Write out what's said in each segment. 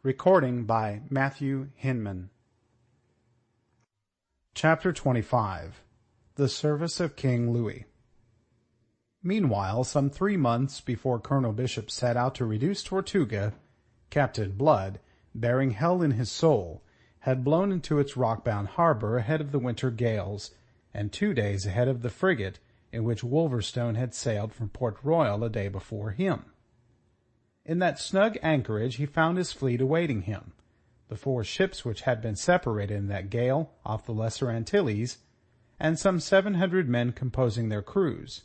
Recording by Matthew Hinman. Chapter 25. The Service of King Louis. Meanwhile, some 3 months before Colonel Bishop set out to reduce Tortuga, Captain Blood, bearing hell in his soul, had blown into its rock-bound harbor ahead of the winter gales, and 2 days ahead of the frigate in which Wolverstone had sailed from Port Royal a day before him. In that snug anchorage he found his fleet awaiting him, the 4 ships which had been separated in that gale off the Lesser Antilles, and some 700 men composing their crews.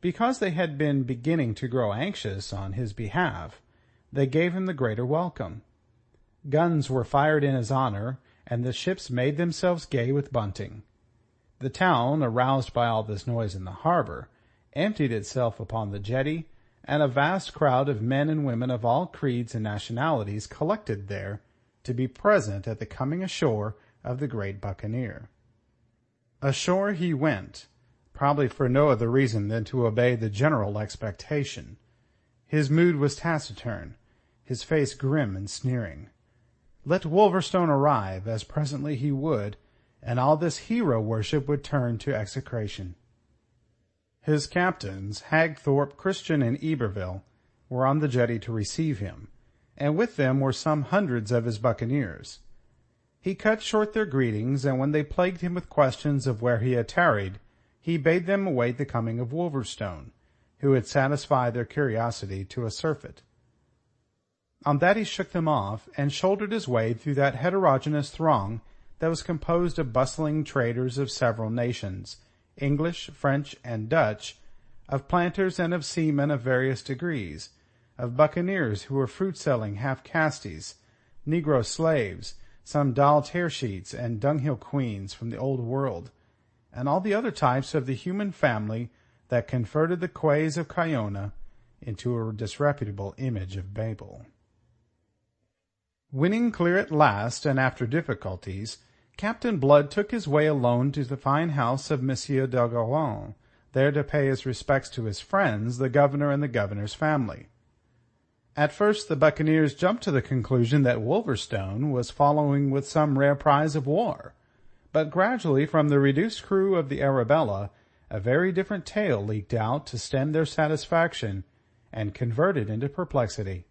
Because they had been beginning to grow anxious on his behalf, they gave him the greater welcome. Guns were fired in his honor, and the ships made themselves gay with bunting. The town, aroused by all this noise in the harbor, emptied itself upon the jetty, and a vast crowd of men and women of all creeds and nationalities collected there to be present at the coming ashore of the great buccaneer. Ashore he went, probably for no other reason than to obey the general expectation. His mood was taciturn, his face grim and sneering. Let Wolverstone arrive, as presently he would, and all this hero worship would turn to execration. His captains, Hagthorpe, Christian, and Iberville, were on the jetty to receive him, and with them were some hundreds of his buccaneers. He cut short their greetings, and when they plagued him with questions of where he had tarried, he bade them await the coming of Wolverstone, who had satisfied their curiosity to a surfeit. On that he shook them off, and shouldered his way through that heterogeneous throng that was composed of bustling traders of several nations, English, French, and Dutch, of planters and of seamen of various degrees, of buccaneers who were fruit-selling half-castes, negro slaves, some doll tearsheets and dunghill queens from the old world, and all the other types of the human family that converted the quays of Cayona into a disreputable image of Babel. Winning clear at last, and after difficulties, Captain Blood took his way alone to the fine house of Monsieur d'Ogeron, there to pay his respects to his friends, the governor and the governor's family. At first the buccaneers jumped to the conclusion that Wolverstone was following with some rare prize of war, but gradually from the reduced crew of the Arabella a very different tale leaked out to stem their satisfaction and convert it into perplexity,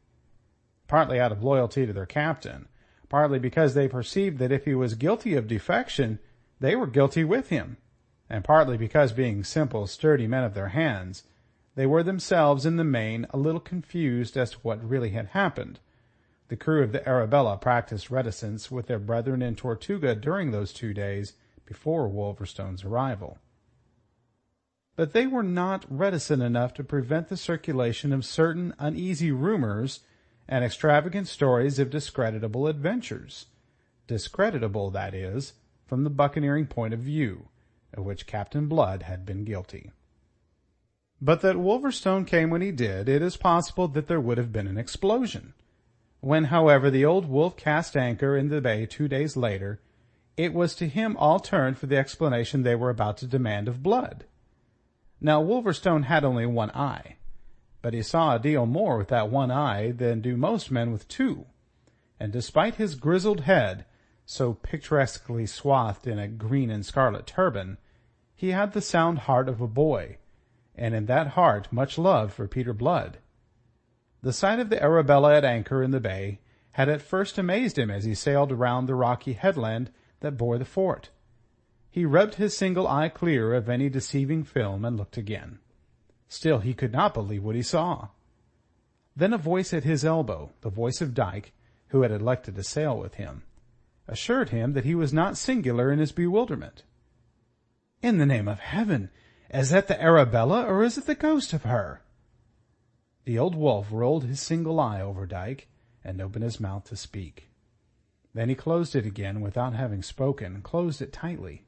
partly out of loyalty to their captain, partly because they perceived that if he was guilty of defection, they were guilty with him, and partly because, being simple, sturdy men of their hands, they were themselves in the main a little confused as to what really had happened. The crew of the Arabella practiced reticence with their brethren in Tortuga during those 2 days before Wolverstone's arrival. But they were not reticent enough to prevent the circulation of certain uneasy rumors and extravagant stories of discreditable adventures, discreditable, that is, from the buccaneering point of view, of which Captain Blood had been guilty. But that Wolverstone came when he did, it is possible that there would have been an explosion. When, however, the old wolf cast anchor in the bay 2 days later, it was to him all turned for the explanation they were about to demand of Blood. Now Wolverstone had only one eye, but he saw a deal more with that one eye than do most men with 2, and despite his grizzled head, so picturesquely swathed in a green and scarlet turban, he had the sound heart of a boy, and in that heart much love for Peter Blood. The sight of the Arabella at anchor in the bay had at first amazed him as he sailed around the rocky headland that bore the fort. He rubbed his single eye clear of any deceiving film and looked again. Still he could not believe what he saw. Then a voice at his elbow, the voice of Dyke, who had elected to sail with him, assured him that he was not singular in his bewilderment. "In the name of heaven, is that the Arabella, or is it the ghost of her?" The old wolf rolled his single eye over Dyke and opened his mouth to speak. Then he closed it again without having spoken, closed it tightly.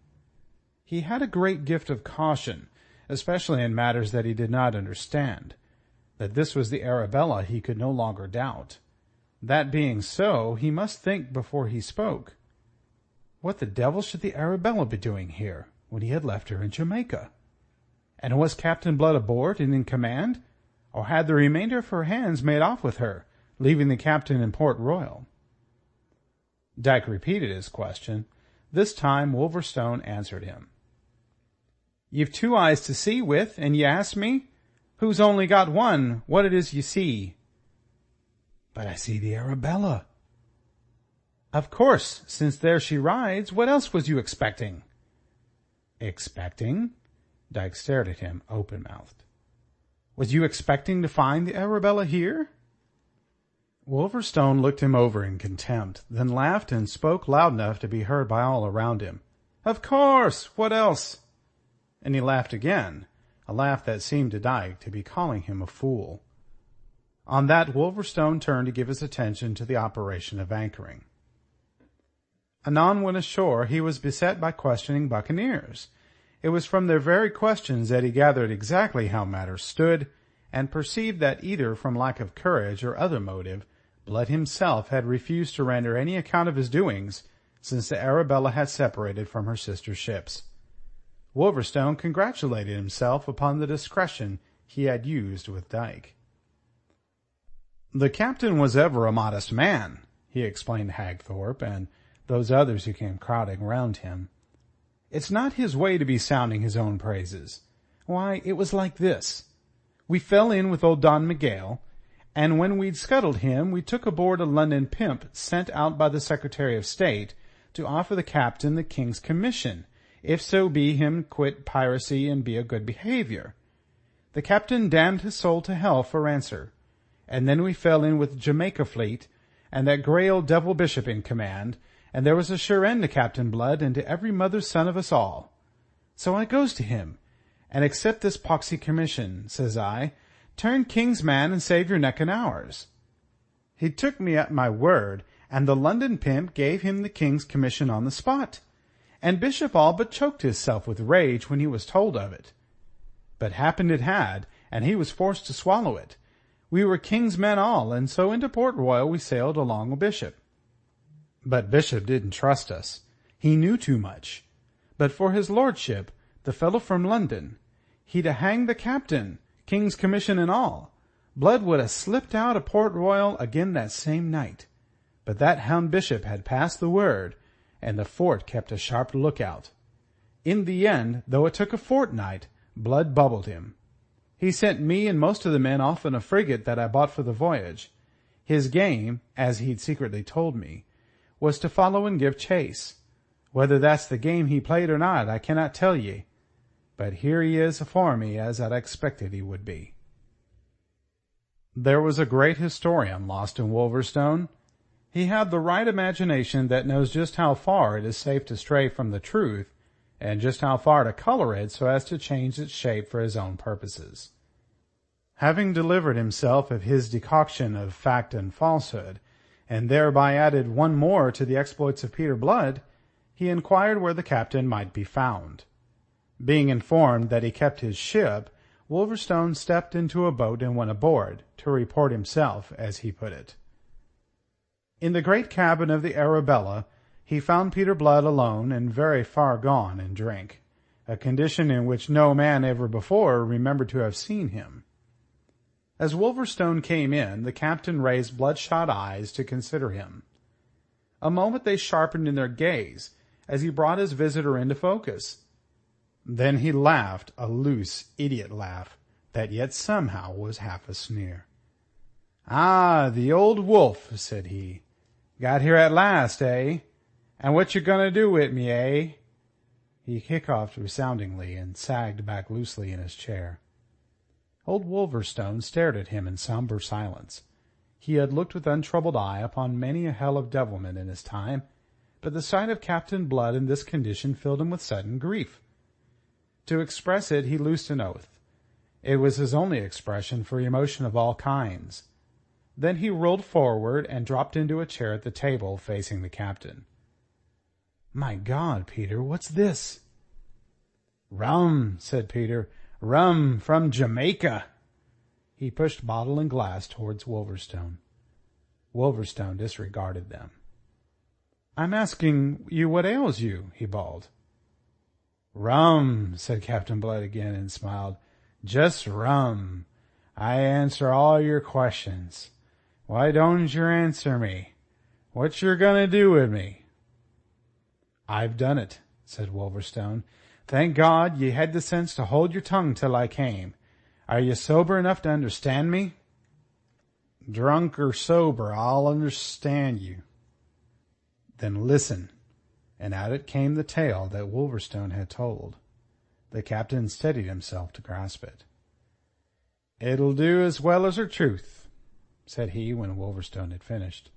He had a great gift of caution, especially in matters that he did not understand. That this was the Arabella he could no longer doubt. That being so, he must think before he spoke. What the devil should the Arabella be doing here, when he had left her in Jamaica? And was Captain Blood aboard and in command, or had the remainder of her hands made off with her, leaving the captain in Port Royal? Dyke repeated his question. This time Wolverstone answered him. You've two eyes to see with, and ye ask me? Who's only got one, what it is ye see? But I see the Arabella. Of course, since there she rides, what else was you expecting? Expecting? Dyke stared at him, open-mouthed. Was you expecting to find the Arabella here? Wolverstone looked him over in contempt, then laughed and spoke loud enough to be heard by all around him. Of course! What else? And he laughed again, a laugh that seemed to Dyke to be calling him a fool. On that, Wolverstone turned to give his attention to the operation of anchoring. Anon when ashore, he was beset by questioning buccaneers. It was from their very questions that he gathered exactly how matters stood, and perceived that either from lack of courage or other motive, Blood himself had refused to render any account of his doings since the Arabella had separated from her sister ships. Wolverstone congratulated himself upon the discretion he had used with Dyke. The captain was ever a modest man, he explained to Hagthorpe and those others who came crowding round him. It's not his way to be sounding his own praises. Why, it was like this. We fell in with old Don Miguel, and when we'd scuttled him, we took aboard a London pimp sent out by the Secretary of State to offer the captain the king's commission, if so be him quit piracy and be a good behaviour. The captain damned his soul to hell for answer, and then we fell in with Jamaica fleet, and that grey old devil bishop in command, and there was a sure end to Captain Blood and to every mother's son of us all. So I goes to him, and accept this poxy commission, says I. Turn king's man and save your neck and ours. He took me at my word, and the London pimp gave him the king's commission on the spot, and Bishop all but choked hisself with rage when he was told of it. But happened it had, and he was forced to swallow it. We were king's men all, and so into Port Royal we sailed along with Bishop. But Bishop didn't trust us. He knew too much. But for his lordship, the fellow from London, he'd a hanged the captain, king's commission and all. Blood would ha' slipped out of Port Royal again that same night. But that hound Bishop had passed the word, and the fort kept a sharp lookout. In the end, though it took a fortnight, Blood bubbled him. He sent me and most of the men off in a frigate that I bought for the voyage. His game, as he'd secretly told me, was to follow and give chase. Whether that's the game he played or not, I cannot tell ye. But here he is afore me, as I'd expected he would be. There was a great historian lost in Wolverstone. He had the right imagination that knows just how far it is safe to stray from the truth, and just how far to color it so as to change its shape for his own purposes. Having delivered himself of his decoction of fact and falsehood, and thereby added one more to the exploits of Peter Blood, he inquired where the captain might be found. Being informed that he kept his ship, Wolverstone stepped into a boat and went aboard, to report himself, as he put it. In the great cabin of the Arabella, he found Peter Blood alone and very far gone in drink, a condition in which no man ever before remembered to have seen him. As Wolverstone came in, the captain raised bloodshot eyes to consider him. A moment they sharpened in their gaze, as he brought his visitor into focus. Then he laughed, a loose, idiot laugh, that yet somehow was half a sneer. "Ah, the old wolf," said he. "Got here at last, eh? And what you gonna do with me, eh?" He hiccoughed resoundingly and sagged back loosely in his chair. Old Wolverstone stared at him in sombre silence. He had looked with untroubled eye upon many a hell of devilment in his time, but the sight of Captain Blood in this condition filled him with sudden grief. To express it, he loosed an oath. It was his only expression for emotion of all kinds. Then he rolled forward and dropped into a chair at the table facing the captain. "My God, Peter, what's this?" "Rum," said Peter. "Rum from Jamaica." He pushed bottle and glass towards Wolverstone. Wolverstone disregarded them. "I'm asking you what ails you," he bawled. "Rum," said Captain Blood again and smiled. "Just rum. I answer all your questions. Why don't yer answer me? What yer gonna do with me?" "I've done it," said Wolverstone. "Thank God ye had the sense to hold your tongue till I came. Are you sober enough to understand me?" "Drunk or sober, I'll understand you." "Then listen." And out it came the tale that Wolverstone had told. The captain steadied himself to grasp it. "It'll do as well as her truth," said he when Wolverstone had finished.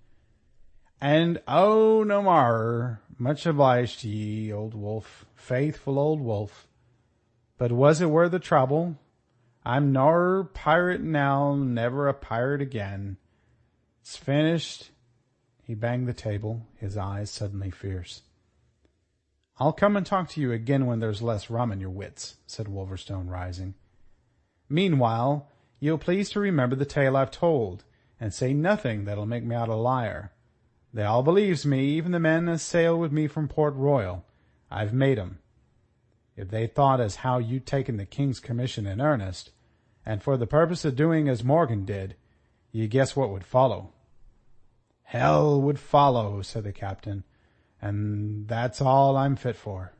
"And oh, no marrer. Much obliged to ye, old wolf, faithful old wolf. But was it worth the trouble? I'm nor pirate now, never a pirate again. It's finished." He banged the table, his eyes suddenly fierce. "I'll come and talk to you again when there's less rum in your wits," said Wolverstone, rising. "Meanwhile, you'll please to remember the tale I've told, and say nothing that'll make me out a liar. They all believes me, even the men as sailed with me from Port Royal. I've made 'em. If they thought as how you'd taken the King's commission in earnest, and for the purpose of doing as Morgan did, you guess what would follow." "Hell would follow," said the captain, "and that's all I'm fit for."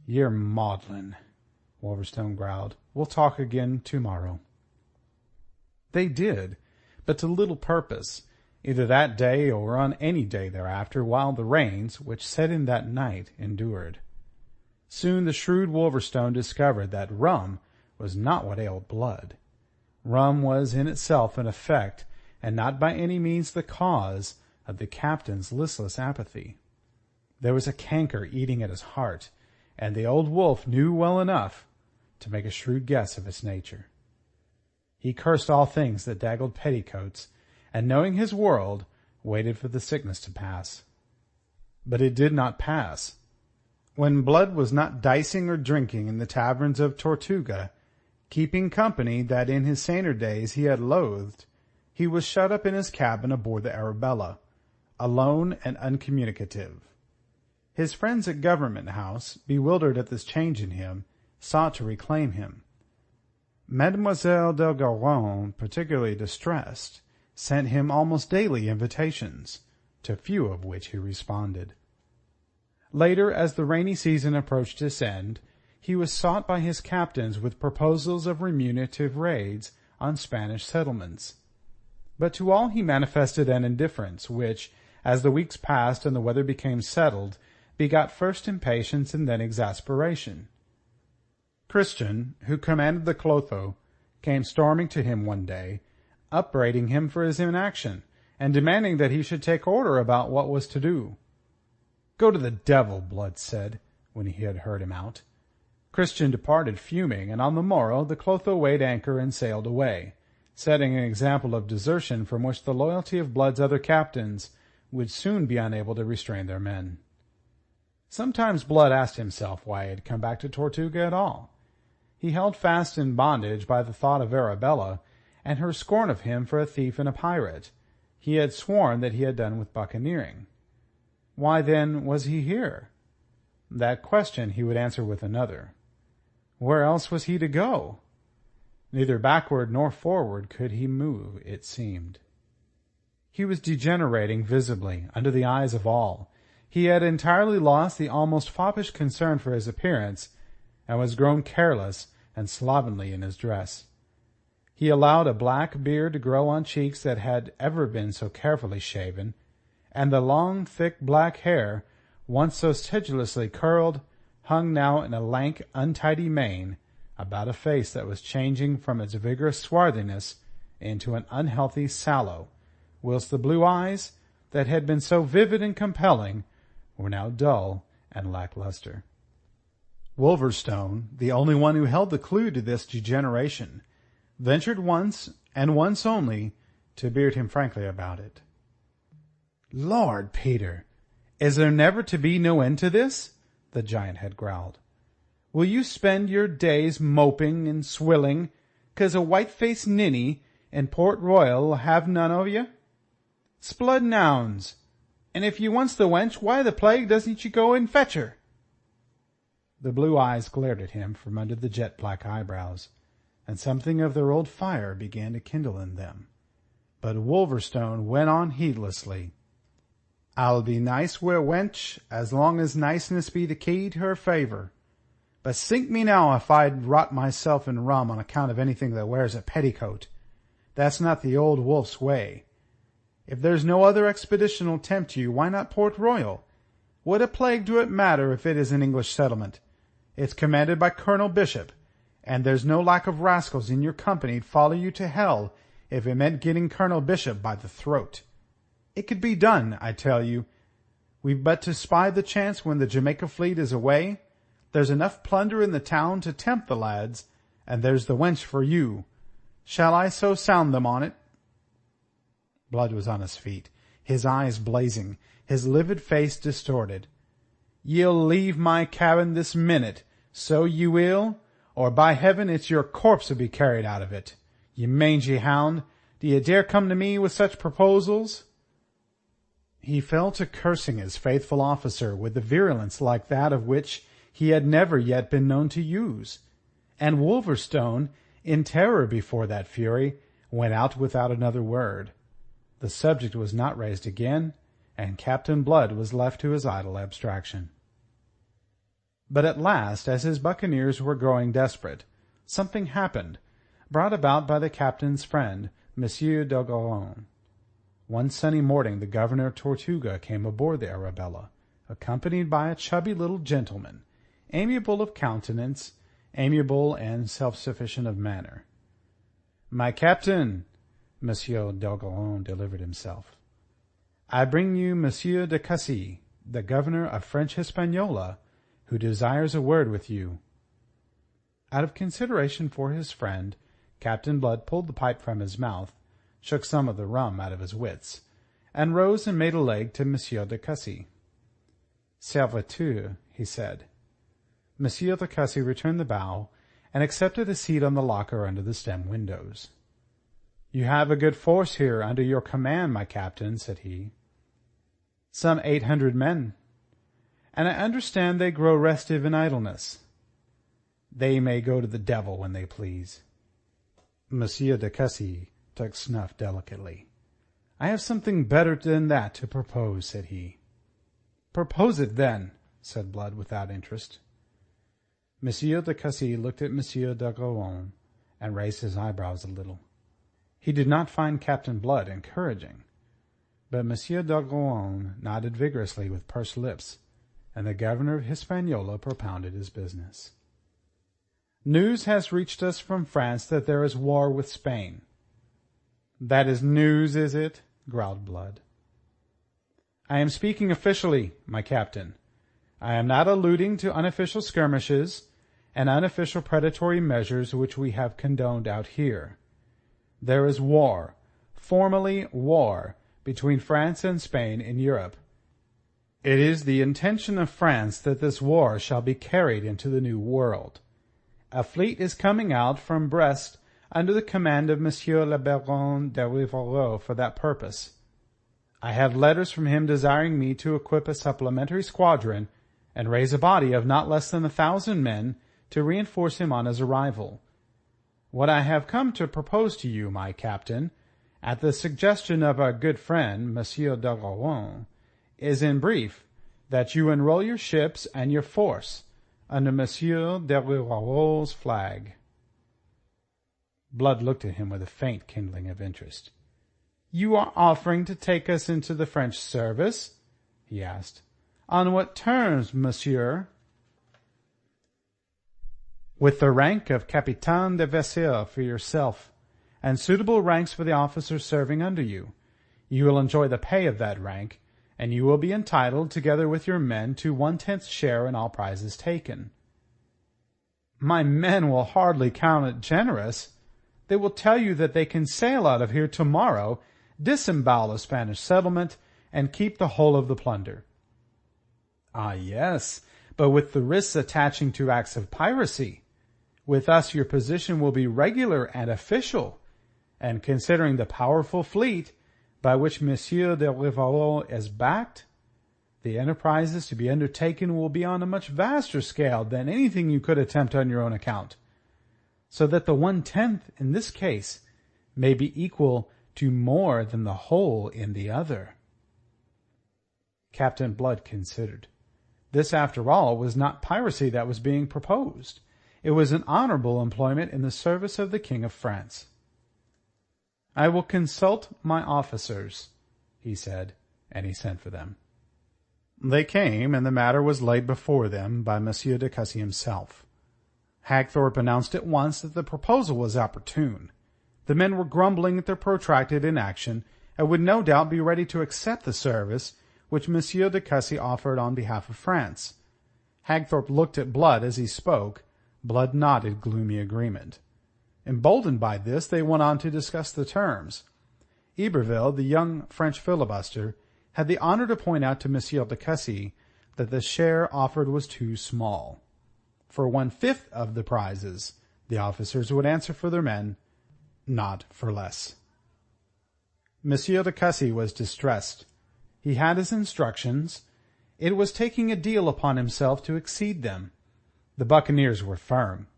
"You're maudlin," Wolverstone growled. "We'll talk again tomorrow." They did, but to little purpose, either that day or on any day thereafter, while the rains, which set in that night, endured. Soon the shrewd Wolverstone discovered that rum was not what ailed Blood. Rum was in itself an effect, and not by any means the cause, of the captain's listless apathy. There was a canker eating at his heart, and the old wolf knew well enough to make a shrewd guess of its nature. He cursed all things that daggled petticoats, and knowing his world, waited for the sickness to pass. But it did not pass. When Blood was not dicing or drinking in the taverns of Tortuga, keeping company that in his saner days he had loathed, he was shut up in his cabin aboard the Arabella, alone and uncommunicative. His friends at Government House, bewildered at this change in him, sought to reclaim him. Mademoiselle d'Elgaron, particularly distressed, sent him almost daily invitations, to few of which he responded. Later, as the rainy season approached its end, he was sought by his captains with proposals of remunerative raids on Spanish settlements. But to all he manifested an indifference which, as the weeks passed and the weather became settled, begot first impatience and then exasperation. Christian, who commanded the Clotho, came storming to him one day, upbraiding him for his inaction, and demanding that he should take order about what was to do. "Go to the devil," Blood said, when he had heard him out. Christian departed fuming, and on the morrow the Clotho weighed anchor and sailed away, setting an example of desertion from which the loyalty of Blood's other captains would soon be unable to restrain their men. Sometimes Blood asked himself why he had come back to Tortuga at all. He held fast in bondage by the thought of Arabella, and her scorn of him for a thief and a pirate. He had sworn that he had done with buccaneering. Why, then, was he here? That question he would answer with another. Where else was he to go? Neither backward nor forward could he move, it seemed. He was degenerating visibly under the eyes of all. He had entirely lost the almost foppish concern for his appearance, and was grown careless and slovenly in his dress. He allowed a black beard to grow on cheeks that had ever been so carefully shaven, and the long, thick black hair, once so sedulously curled, hung now in a lank, untidy mane about a face that was changing from its vigorous swarthiness into an unhealthy sallow, whilst the blue eyes, that had been so vivid and compelling, were now dull and lacklustre. Wolverstone, the only one who held the clue to this degeneration, ventured once, and once only, to beard him frankly about it. "Lord, Peter, is there never to be no end to this?" the giant had growled. "Will you spend your days moping and swilling, 'cause a white-faced ninny in Port Royal'll have none of you? Splud nouns! And if you wants the wench, why the plague doesn't you go and fetch her?" The blue eyes glared at him from under the jet-black eyebrows, and something of their old fire began to kindle in them. But Wolverstone went on heedlessly. "I'll be nice wi' a wench as long as niceness be the key to her favour. But sink me now if I'd rot myself in rum on account of anything that wears a petticoat. That's not the old wolf's way. If there's no other expedition'll tempt you, why not Port Royal? What a plague do it matter if it is an English settlement? It's commanded by Colonel Bishop, and there's no lack of rascals in your company'd follow you to hell if it meant getting Colonel Bishop by the throat. It could be done, I tell you. We've but to spy the chance when the Jamaica fleet is away. There's enough plunder in the town to tempt the lads, and there's the wench for you. Shall I so sound them on it?" Blood was on his feet, his eyes blazing, his livid face distorted. "Ye'll leave my cabin this minute, so you will, or by heaven it's your corpse'll be carried out of it. Ye mangy hound, do ye dare come to me with such proposals?" He fell to cursing his faithful officer with a virulence like that of which he had never yet been known to use, and Wolverstone, in terror before that fury, went out without another word. The subject was not raised again, and Captain Blood was left to his idle abstraction. But at last, as his buccaneers were growing desperate, something happened, brought about by the captain's friend, Monsieur d'Ogeron. One sunny morning the governor of Tortuga came aboard the Arabella, accompanied by a chubby little gentleman, amiable of countenance, amiable and self-sufficient of manner. "My captain," Monsieur d'Ogeron delivered himself, "I bring you Monsieur de Cussy, the governor of French Hispaniola, who desires a word with you." Out of consideration for his friend, Captain Blood pulled the pipe from his mouth, shook some of the rum out of his wits, and rose and made a leg to Monsieur de Cussy. "Serviteur," he said. Monsieur de Cussy returned the bow, and accepted a seat on the locker under the stem windows. "You have a good force here under your command, my captain," said he. "Some 800 men. And I understand they grow restive in idleness." "They may go to the devil when they please." Monsieur de Cussy took snuff delicately. "I have something better than that to propose," said he. "Propose it, then," said Blood without interest. Monsieur de Cussy looked at Monsieur d'Ogeron and raised his eyebrows a little. He did not find Captain Blood encouraging, but Monsieur d'Ogeron nodded vigorously with pursed lips, and the governor of Hispaniola propounded his business. "News has reached us from France that there is war with Spain." "That is news, is it?" growled Blood. "I am speaking officially, my captain. I am not alluding to unofficial skirmishes and unofficial predatory measures which we have condoned out here. There is war, formally war, between France and Spain in Europe. It is the intention of France that this war shall be carried into the New World. A fleet is coming out from Brest under the command of Monsieur le Baron de Rivarol for that purpose. I have letters from him desiring me to equip a supplementary squadron and raise a body of not less than 1,000 men to reinforce him on his arrival. What I have come to propose to you, my captain, at the suggestion of our good friend, Monsieur d'Ogeron, is in brief that you enroll your ships and your force under Monsieur de Rivarol's flag." Blood looked at him with a faint kindling of interest. "You are offering to take us into the French service?" he asked. "On what terms, monsieur?" "With the rank of Capitaine de Vaisseau for yourself, and suitable ranks for the officers serving under you. You will enjoy the pay of that rank, and you will be entitled, together with your men, to 1/10 share in all prizes taken." "My men will hardly count it generous. They will tell you that they can sail out of here tomorrow, disembowel a Spanish settlement, and keep the whole of the plunder." "Ah, yes, but with the risks attaching to acts of piracy. With us your position will be regular and official, and considering the powerful fleet by which Monsieur de Rivarol is backed, the enterprises to be undertaken will be on a much vaster scale than anything you could attempt on your own account, so that the 1/10 in this case may be equal to more than the whole in the other. Captain Blood considered. This, after all, was not piracy that was being proposed. It was an honourable employment in the service of the King of France. "I will consult my officers," he said, and he sent for them. They came, and the matter was laid before them by Monsieur de Cussy himself. Hagthorpe announced at once that the proposal was opportune. The men were grumbling at their protracted inaction, and would no doubt be ready to accept the service which Monsieur de Cussy offered on behalf of France. Hagthorpe looked at Blood as he spoke. Blood nodded gloomy agreement. Emboldened by this, they went on to discuss the terms. Iberville, the young French filibuster, had the honour to point out to Monsieur de Cussy that the share offered was too small. For 1/5 of the prizes, the officers would answer for their men, not for less. Monsieur de Cussy was distressed. He had his instructions. It was taking a deal upon himself to exceed them. The buccaneers were firm.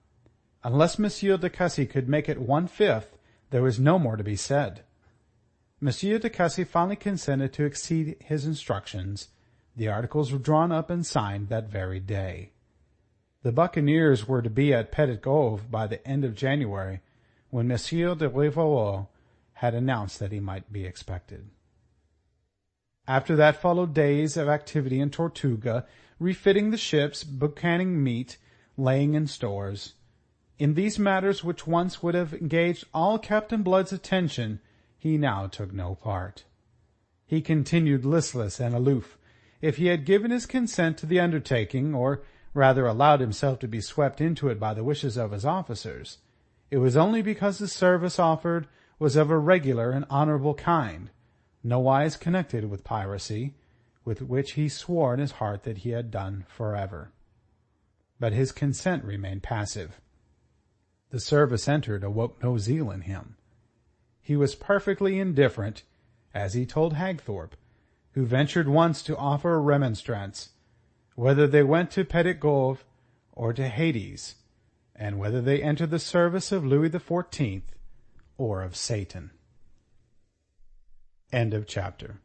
Unless Monsieur de Cussy could make it 1/5, there was no more to be said. Monsieur de Cussy finally consented to exceed his instructions. The articles were drawn up and signed that very day. The buccaneers were to be at Petit Goave by the end of January, when Monsieur de Rivarol had announced that he might be expected. After that followed days of activity in Tortuga, refitting the ships, boucanning meat, laying in stores. In these matters, which once would have engaged all Captain Blood's attention, he now took no part. He continued listless and aloof. If he had given his consent to the undertaking, or rather allowed himself to be swept into it by the wishes of his officers, it was only because the service offered was of a regular and honourable kind, nowise connected with piracy, with which he swore in his heart that he had done forever. But his consent remained passive. The service entered awoke no zeal in him. He was perfectly indifferent, as he told Hagthorpe, who ventured once to offer a remonstrance, whether they went to Petit Goave or to Hades, and whether they entered the service of Louis XIV or of Satan. End of chapter.